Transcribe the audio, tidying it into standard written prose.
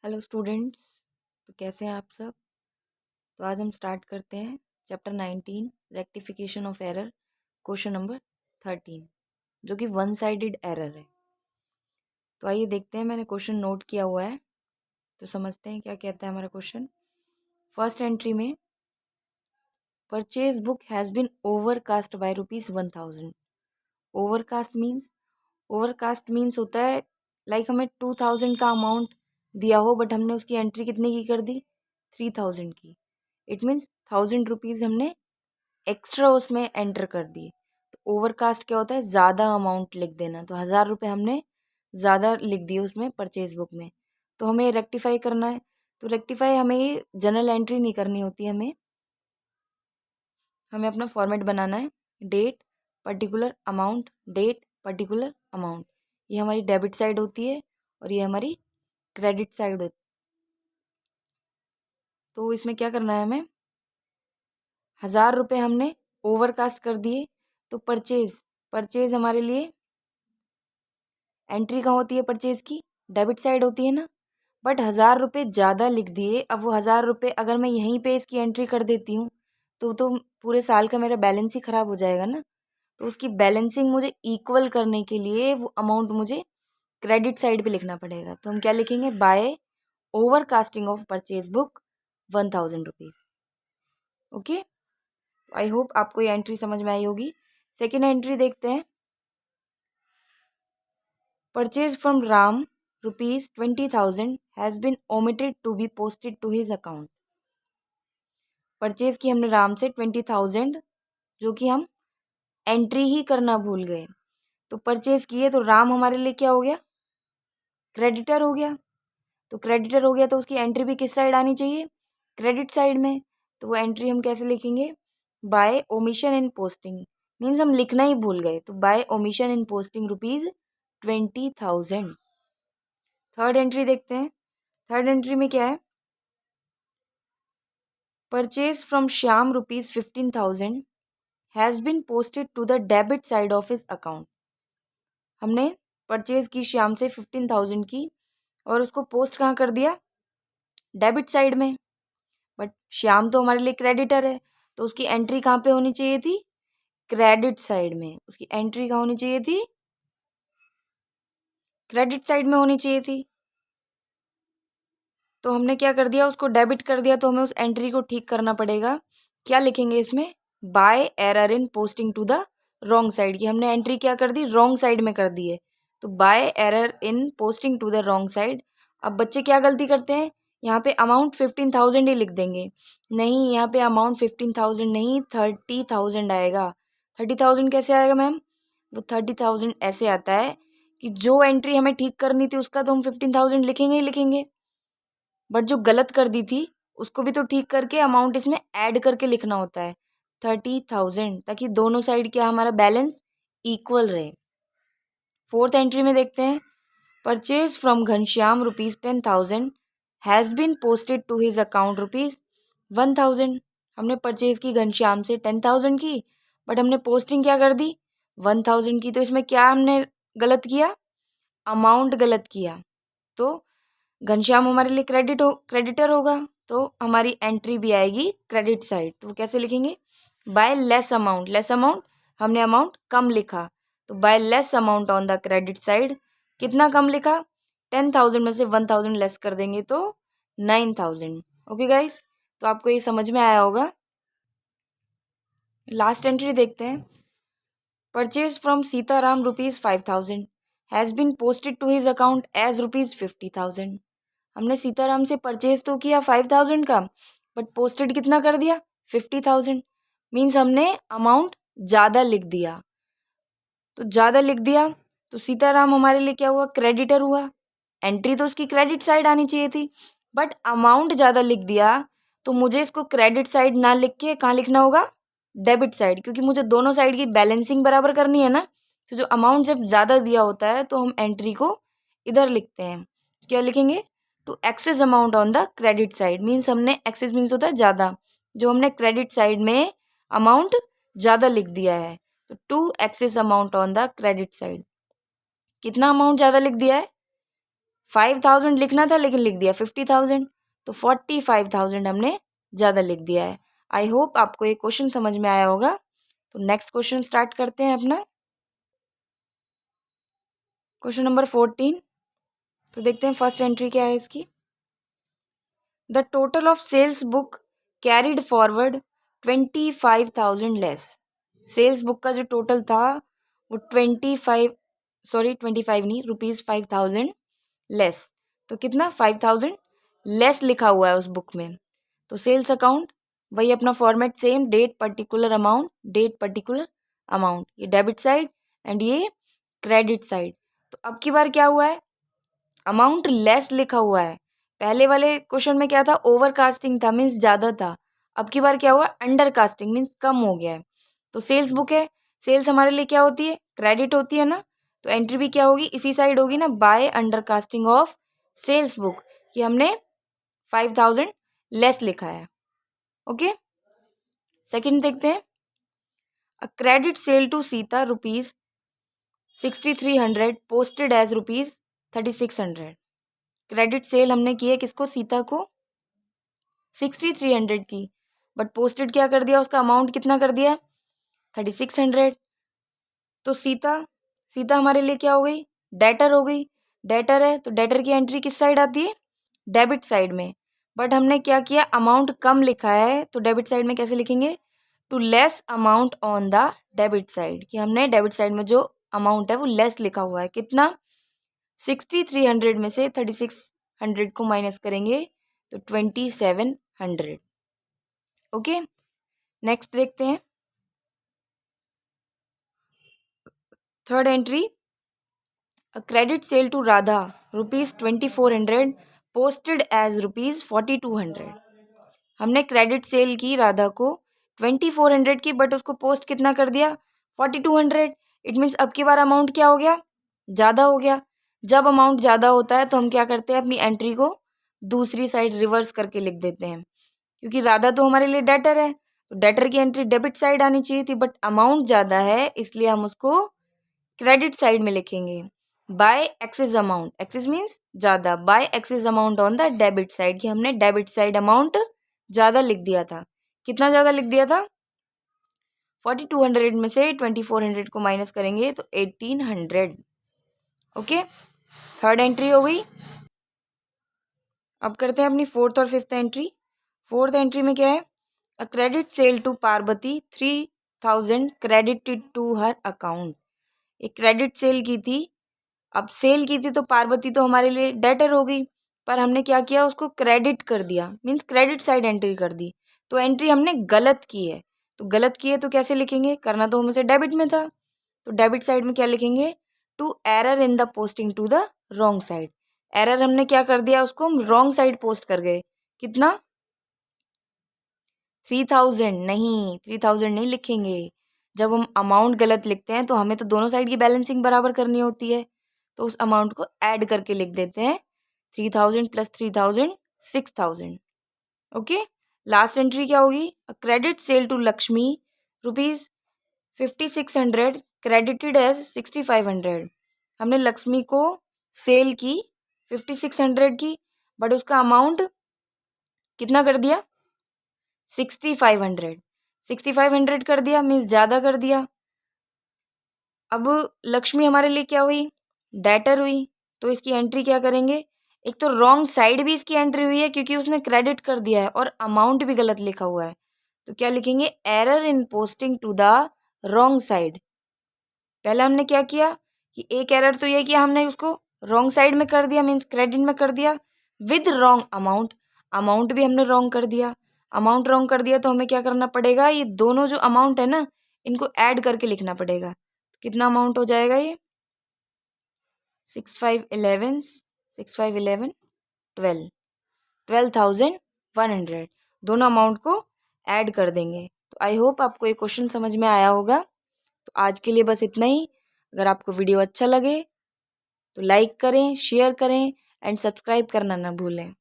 Hello students. तो कैसे हैं आप सब। तो आज हम स्टार्ट करते हैं chapter 19 rectification of error, question number 13, जो कि वन साइडेड एरर है। तो आइए देखते हैं, मैंने क्वेश्चन नोट किया हुआ है तो समझते हैं क्या कहता है हमारा क्वेश्चन। फर्स्ट एंट्री में purchase book has been overcast by ₹1000। Overcast means होता है लाइक हमें 2000 का अमाउंट दिया हो बट हमने उसकी एंट्री कितने की कर दी, 3000 की। इट मीन्स ₹1000 हमने एक्स्ट्रा उसमें एंटर कर दिए। तो ओवरकास्ट क्या होता है, ज़्यादा अमाउंट लिख देना। तो ₹1000 हमने ज़्यादा लिख दिए उसमें परचेज बुक में, तो हमें रेक्टिफाई करना है। तो रेक्टिफाई हमें ये जनरल एंट्री नहीं करनी होती, हमें अपना फॉर्मेट बनाना है। Date particular amount, date particular amount, ये हमारी डेबिट साइड होती है और ये हमारी क्रेडिट साइड होती है। तो इसमें क्या करना है, हमें ₹1000 हमने ओवरकास्ट कर दिए। तो परचेज हमारे लिए एंट्री कहाँ होती है, परचेज की डेबिट साइड होती है ना। बट ₹1000 ज़्यादा लिख दिए। अब वो ₹1000 अगर मैं यहीं पे इसकी एंट्री कर देती हूँ तो पूरे साल का मेरा बैलेंस ही ख़राब हो जाएगा ना। तो उसकी बैलेंसिंग मुझे इक्वल करने के लिए वो अमाउंट मुझे क्रेडिट साइड पे लिखना पड़ेगा। तो हम क्या लिखेंगे, by overcasting of purchase book ₹1000। Okay, I hope आपको ये एंट्री समझ में आई होगी। सेकेंड एंट्री देखते हैं। Purchase from Ram ₹20,000 has been omitted to be posted to his account. Purchase की हमने राम से 20,000, जो कि हम एंट्री ही करना भूल गए। तो परचेज किए तो राम हमारे लिए क्या हो गया, क्रेडिटर हो गया। तो क्रेडिटर हो गया तो उसकी एंट्री भी किस साइड आनी चाहिए, क्रेडिट साइड में। तो वो एंट्री हम कैसे लिखेंगे, by omission in posting, means हम लिखना ही भूल गए। तो by omission in posting ₹20,000। Third entry देखते हैं। थर्ड एंट्री में क्या है, purchase from Shyam ₹15,000 has been posted to the debit side of his account. हमने परचेज की श्याम से 15,000 की और उसको पोस्ट कहाँ कर दिया, डेबिट साइड में। बट श्याम तो हमारे लिए क्रेडिटर है, तो उसकी एंट्री कहाँ पे होनी चाहिए थी, क्रेडिट साइड में। उसकी एंट्री कहाँ होनी चाहिए थी, क्रेडिट साइड में होनी चाहिए थी। तो हमने क्या कर दिया, उसको डेबिट कर दिया। तो हमें उस एंट्री को ठीक करना पड़ेगा। क्या लिखेंगे इसमें, by error in posting to the wrong side की हमने एंट्री क्या कर दी, रॉन्ग साइड में कर दी है। तो by error in posting to the wrong side. अब बच्चे क्या गलती करते हैं, यहाँ पे अमाउंट 15,000 ही लिख देंगे। नहीं, यहाँ पे अमाउंट 15,000 नहीं 30,000 आएगा। 30,000 कैसे आएगा मैम, वो 30,000 ऐसे आता है कि जो एंट्री हमें ठीक करनी थी उसका तो हम 15,000 लिखेंगे ही लिखेंगे, बट जो गलत कर दी थी उसको भी तो ठीक करके अमाउंट इसमें ऐड करके लिखना होता है 30,000, ताकि दोनों साइड क्या हमारा बैलेंस इक्वल रहे। फोर्थ एंट्री में देखते हैं, purchase from Ghanshyam ₹10,000 has been posted to his account ₹1,000। हमने परचेज की घनश्याम से 10,000 की, बट हमने पोस्टिंग क्या कर दी, 1,000 की। तो इसमें क्या हमने गलत किया, अमाउंट गलत किया। तो घनश्याम हमारे लिए क्रेडिटर होगा, तो हमारी एंट्री भी आएगी क्रेडिट साइड। तो वो कैसे लिखेंगे, बाय लेस अमाउंट हमने अमाउंट कम लिखा। तो by less amount on the credit side, कितना कम लिखा, 10,000 में से 1,000 लेस कर देंगे तो 9,000। ओके गाइस, तो आपको ये समझ में आया होगा। लास्ट एंट्री देखते हैं। Purchase from Sitaram ₹5,000 has been posted to his account as ₹50,000। हमने सीताराम से परचेज तो किया 5,000 का, बट पोस्टेड कितना कर दिया, 50,000। मीन्स हमने अमाउंट ज़्यादा लिख दिया। तो ज़्यादा लिख दिया तो सीताराम हमारे लिए क्या हुआ, क्रेडिटर हुआ। एंट्री तो उसकी क्रेडिट साइड आनी चाहिए थी, बट अमाउंट ज़्यादा लिख दिया। तो मुझे इसको क्रेडिट साइड ना लिख के कहाँ लिखना होगा, डेबिट साइड, क्योंकि मुझे दोनों साइड की बैलेंसिंग बराबर करनी है ना। तो जो अमाउंट जब ज़्यादा दिया होता है तो हम एंट्री को इधर लिखते हैं। क्या लिखेंगे, to excess amount on the credit side. Means हमने एक्सेस मीन्स होता है ज़्यादा, जो हमने क्रेडिट साइड में अमाउंट ज़्यादा लिख दिया है। तो to excess amount on the credit side, कितना अमाउंट ज़्यादा लिख दिया है, 5000 लिखना था लेकिन लिख दिया 50,000, तो 45,000 हमने ज़्यादा लिख दिया है। आई होप आपको ये क्वेश्चन समझ में आया होगा। तो नेक्स्ट क्वेश्चन स्टार्ट करते हैं अपना। Question number 14। तो देखते हैं फर्स्ट एंट्री क्या है इसकी। The total of sales book carried forward 25,000 less. Sales book का जो टोटल था वो 25 नहीं, ₹5,000 लेस। तो कितना 5,000 लेस लिखा हुआ है उस बुक में। तो सेल्स अकाउंट वही अपना format same, date particular amount, date particular amount, ये डेबिट साइड एंड ये क्रेडिट साइड। तो अब की बार क्या हुआ है, अमाउंट लेस लिखा हुआ है। पहले वाले क्वेश्चन में क्या था, ओवर कास्टिंग था, मीन्स ज़्यादा था। अब की बार क्या हुआ, अंडर कास्टिंग, मीन्स कम हो गया है। तो सेल्स बुक है, सेल्स हमारे लिए क्या होती है, क्रेडिट होती है ना, तो एंट्री भी क्या होगी, इसी साइड होगी ना, by undercasting of sales book, कि हमने 5,000 लेस लिखा है। ओके, सेकंड देखते हैं। A credit sale to Sita ₹6,300 posted as ₹3,600। Credit sale हमने की है किसको, सीता को, 6,300 की, बट पोस्टेड क्या कर दिया, उसका अमाउंट कितना कर दिया, 3,600। तो सीता हमारे लिए क्या हो गई, डेटर हो गई। डेटर है तो डेटर की एंट्री किस साइड आती है, डेबिट साइड में। बट हमने क्या किया, अमाउंट कम लिखा है, तो डेबिट साइड में कैसे लिखेंगे, to less amount on the debit side, कि हमने डेबिट साइड में जो अमाउंट है वो लेस लिखा हुआ है। कितना, 6,300 में से 3,600 को माइनस करेंगे तो 2,700। ओके, नेक्स्ट देखते हैं third entry. A credit sale to Radha ₹2,400 posted as ₹4,200। हमने क्रेडिट सेल की राधा को 2,400 की, बट उसको पोस्ट कितना कर दिया, 4,200। इट मीन्स अब की बार अमाउंट क्या हो गया, ज़्यादा हो गया। जब अमाउंट ज़्यादा होता है तो हम क्या करते हैं, अपनी एंट्री को दूसरी साइड रिवर्स करके लिख देते हैं, क्योंकि राधा तो हमारे लिए डेटर है, तो डेटर की एंट्री डेबिट साइड आनी चाहिए थी, बट अमाउंट ज़्यादा है इसलिए हम उसको क्रेडिट साइड में लिखेंगे। By excess amount, excess means ज़्यादा, by excess amount on the debit side, कि हमने डेबिट साइड अमाउंट ज़्यादा लिख दिया था। कितना ज़्यादा लिख दिया था, 4,200 में से 2,400 को माइनस करेंगे तो 1,800। ओके, थर्ड एंट्री हो गई। अब करते हैं अपनी फोर्थ और फिफ्थ एंट्री। फोर्थ एंट्री में क्या है, a credit sale to Parvati 3,000 credited to her account. एक क्रेडिट सेल की थी, अब सेल की थी तो पार्वती तो हमारे लिए डेटर हो गई, पर हमने क्या किया, उसको क्रेडिट कर दिया, मीन्स क्रेडिट साइड एंट्री कर दी। तो एंट्री हमने गलत की है, तो गलत की है तो कैसे लिखेंगे, करना तो हमें डेबिट में था, तो डेबिट साइड में क्या लिखेंगे, to error in the posting to the wrong side. Error हमने क्या कर दिया, उसको हम रॉन्ग साइड पोस्ट कर गए। कितना, 3,000 नहीं, 3,000 नहीं लिखेंगे। जब हम अमाउंट गलत लिखते हैं तो हमें तो दोनों साइड की बैलेंसिंग बराबर करनी होती है, तो उस अमाउंट को ऐड करके लिख देते हैं, 3,000 प्लस 3,000 6,000। ओके, लास्ट एंट्री क्या होगी, credit sale to Lakshmi ₹5,600 credited as 6,500। हमने लक्ष्मी को सेल की 5,600 की, बट उसका अमाउंट कितना कर दिया, 6,500। 6,500 कर दिया, मीन्स ज़्यादा कर दिया। अब लक्ष्मी हमारे लिए क्या हुई, डेटर हुई, तो इसकी एंट्री क्या करेंगे, एक तो रॉन्ग साइड भी इसकी एंट्री हुई है क्योंकि उसने क्रेडिट कर दिया है और अमाउंट भी गलत लिखा हुआ है, तो क्या लिखेंगे, error in posting to the wrong side. पहले हमने क्या किया कि एक एरर तो ये किया, हमने उसको रॉन्ग साइड में कर दिया, मीन्स क्रेडिट में कर दिया विद रॉन्ग अमाउंट। अमाउंट भी हमने रॉन्ग कर दिया, अमाउंट रॉन्ग कर दिया तो हमें क्या करना पड़ेगा, ये दोनों जो अमाउंट है ना इनको ऐड करके लिखना पड़ेगा। तो कितना अमाउंट हो जाएगा ये, 6,511 6,511 12,100, दोनों अमाउंट को ऐड कर देंगे। तो आई होप आपको ये क्वेश्चन समझ में आया होगा। तो आज के लिए बस इतना ही। अगर आपको वीडियो अच्छा लगे तो लाइक करें, शेयर करें एंड सब्सक्राइब करना ना भूलें।